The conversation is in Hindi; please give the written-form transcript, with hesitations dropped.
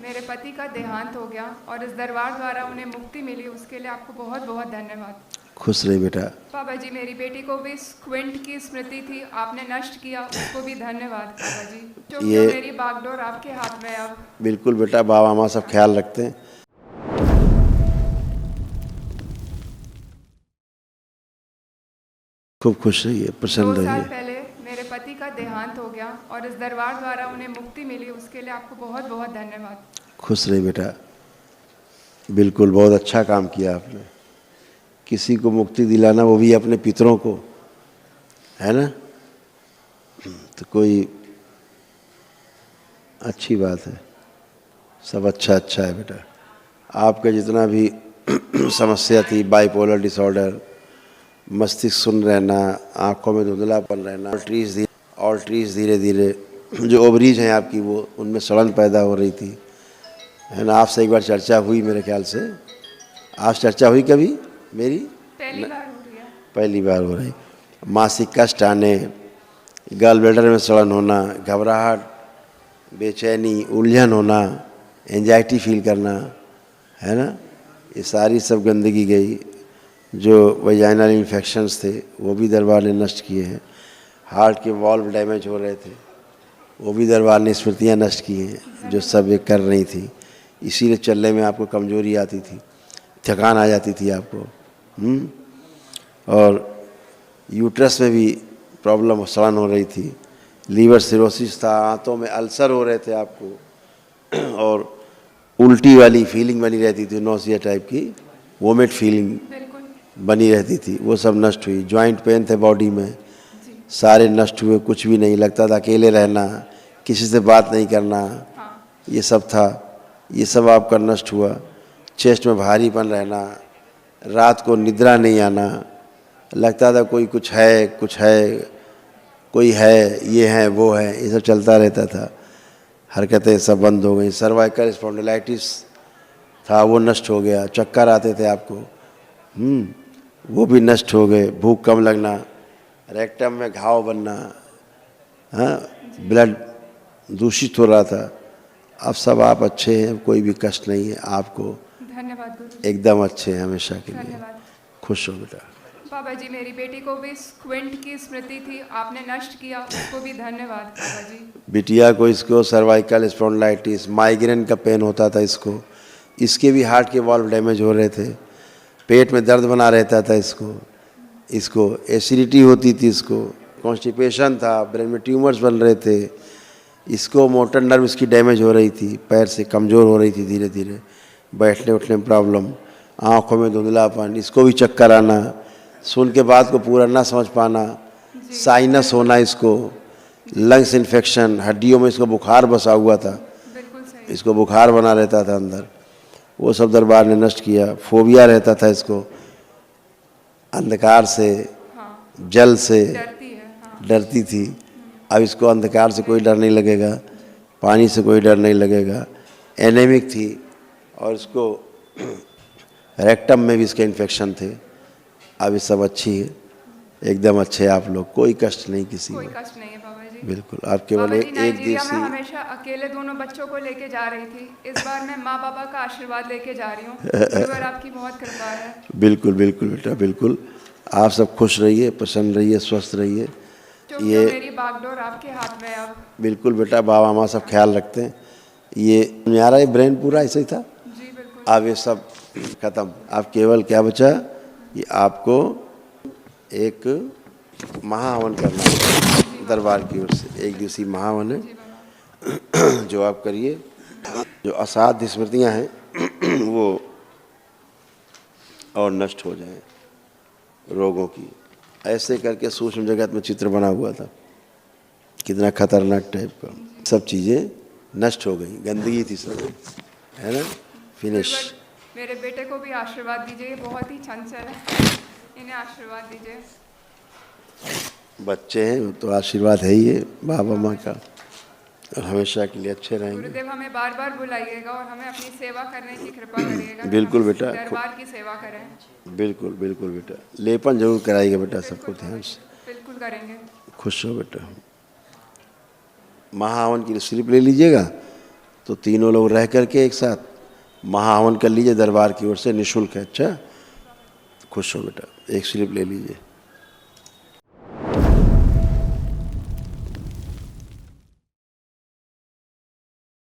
मेरे पति का देहांत हो गया और इस दरबार द्वारा उन्हें मुक्ति मिली, उसके लिए आपको बहुत बहुत धन्यवाद। खुश रही बेटा। पापा जी, मेरी बेटी को भी स्क्विंट की स्मृति थी, आपने नष्ट किया, उसको भी धन्यवाद पापा जी। ये मेरी बागडोर आपके हाथ में है अब। बिल्कुल बेटा, बाबा माँ सब ख्याल रखते हैं। खूब खुश रहिए, प्रसन्न 2 साल रहिए। पहले मेरे पति का देहांत हो गया और इस दरबार द्वारा उन्हें मुक्ति मिली, उसके लिए आपको बहुत बहुत धन्यवाद। खुश रहिए बेटा, बिल्कुल बहुत अच्छा काम किया आपने। किसी को मुक्ति दिलाना, वो भी अपने पितरों को, है ना, तो कोई अच्छी बात है। सब अच्छा अच्छा है बेटा। आपका जितना भी समस्या थी, बाइपोलर डिसऑर्डर, मस्तिष्क सुन्न रहना, आंखों में धुंधलापन रहना, ऑल्ट्रीज धीरे धीरे जो ओवरीज हैं आपकी, वो उनमें सड़न पैदा हो रही थी, है ना। आपसे एक बार चर्चा हुई मेरे ख्याल से। आज चर्चा हुई कभी मेरी? पहली बार हो रही है। पहली बार हो रही। मासिक कष्ट आने, गल ब्लैडर में सड़न होना, घबराहट, बेचैनी, उलझन होना, एंजाइटी फील करना, है ना, ये सारी सब गंदगी गई। जो वजाइनल इन्फेक्शंस थे वो भी दरबार ने नष्ट किए हैं। हार्ट के वॉल्व डैमेज हो रहे थे, वो भी दरबार ने स्मृतियाँ नष्ट की हैं, जो सब ये कर रही थी। इसीलिए चलने में आपको कमजोरी आती थी, थकान आ जाती थी आपको। और यूट्रस में भी प्रॉब्लम, सड़न हो रही थी, लीवर सिरोसिस था, आंतों में अल्सर हो रहे थे आपको, और उल्टी वाली फीलिंग बनी रहती थी, नोसिया टाइप की वोमिट फीलिंग बनी रहती थी, वो सब नष्ट हुई। जॉइंट पेन थे बॉडी में, सारे नष्ट हुए। कुछ भी नहीं लगता था, अकेले रहना, किसी से बात नहीं करना, ये सब था, ये सब आपका नष्ट हुआ। चेस्ट में भारीपन रहना, रात को निद्रा नहीं आना, लगता था कोई कुछ है, कोई है, ये है, वो है, ये सब चलता रहता था। हरकतें सब बंद हो गई। सर्वाइकल स्पॉन्डिलाइटिस था, वो नष्ट हो गया। चक्कर आते थे आपको, वो भी नष्ट हो गए। भूख कम लगना, रेक्टम में घाव बनना, हाँ, ब्लड दूषित हो रहा था। अब सब आप अच्छे हैं, कोई भी कष्ट नहीं है आपको। धन्यवाद गुरु। एकदम अच्छे हैं हमेशा के लिए। धन्यवाद। खुश हो बेटा। पापा जी, मेरी बेटी को भी स्क्विंट की स्मृति थी, आपने नष्ट किया, उसको भी धन्यवाद पापा जी। बिटिया को, इसको सर्वाइकल स्पॉन्डिलाइटिस, माइग्रेन का पेन होता था इसको, इसके भी हार्ट के वॉल्व डैमेज हो रहे थे, पेट में दर्द बना रहता था इसको एसिडिटी होती थी, इसको कॉन्स्टिपेशन था, ब्रेन में ट्यूमर्स बन रहे थे, इसको मोटर नर्व इसकी डैमेज हो रही थी, पैर से कमज़ोर हो रही थी धीरे धीरे, बैठने उठने में प्रॉब्लम, आँखों में धुंधलापन, इसको भी चक्कर आना, सुन के बात को पूरा ना समझ पाना, साइनस होना, इसको लंग्स इन्फेक्शन, हड्डियों में इसको बुखार बसा हुआ था, इसको बुखार बना रहता था अंदर, वो सब दरबार ने नष्ट किया। फोबिया रहता था इसको, अंधकार से, जल से डरती थी। अब इसको अंधकार से कोई डर नहीं लगेगा, पानी से कोई डर नहीं लगेगा। एनेमिक थी और इसको रेक्टम में भी इसके इन्फेक्शन थे, अब ये सब अच्छी है, एकदम अच्छे आप लोग, कोई कष्ट नहीं किसी कोई में। कष्ट नहीं है बाबा जी। बिल्कुल। आप केवल एक दिवसीय, हमेशा अकेले दोनों बच्चों को लेके जा रही थी, इस बार मैं माँ बाबा का आशीर्वाद लेके जा रही हूँ, गुरुवर आपकी बहुत कृपा है। बिल्कुल बिल्कुल बेटा, बिल्कुल। आप सब खुश रहिए, प्रसन्न रहिए, स्वस्थ रहिए। ये मेरी बागडोर आपके हाथ में अब। बिल्कुल बेटा, बाबा माँ सब ख्याल रखते हैं। ये मेरा ब्रेन पूरा ऐसे ही था, जी बिल्कुल। अब ये सब खत्म। आप केवल क्या बचा, ये आपको एक महाहवन करना है दरबार की ओर से, एक दिवसीय महाहवन है जो आप करिए। जो असाध्य स्मृतियाँ हैं वो और नष्ट हो जाएं, रोगों की। ऐसे करके सूक्ष्म जगत में चित्र बना हुआ था, कितना खतरनाक टाइप का। सब चीज़ें नष्ट हो गई, गंदगी थी सब, है ना, फिनिश। मेरे बेटे को भी आशीर्वाद दीजिए, बहुत ही चंचल है, इन्हें आशीर्वाद दीजिए। बच्चे हैं तो आशीर्वाद है ही है बाबा माँ का, और हमेशा के लिए अच्छे रहेंगे। गुरुदेव हमें बार बार बुलाइएगा और हमें अपनी सेवा करने की कृपा करिएगा। बिल्कुल बेटा, दरबार की सेवा करें। बिल्कुल बिल्कुल बेटा, लेपन जरूर कराइएगा बेटा सबको ध्यान से। बिल्कुल करेंगे। खुश हो बेटा। महाहवन की स्लिप ले लीजिएगा, तो तीनों लोग रह करके एक साथ महाहवन कर लीजिए, दरबार की ओर से निःशुल्क है। अच्छा, खुश हो बेटा, एक स्लिप ले लीजिए।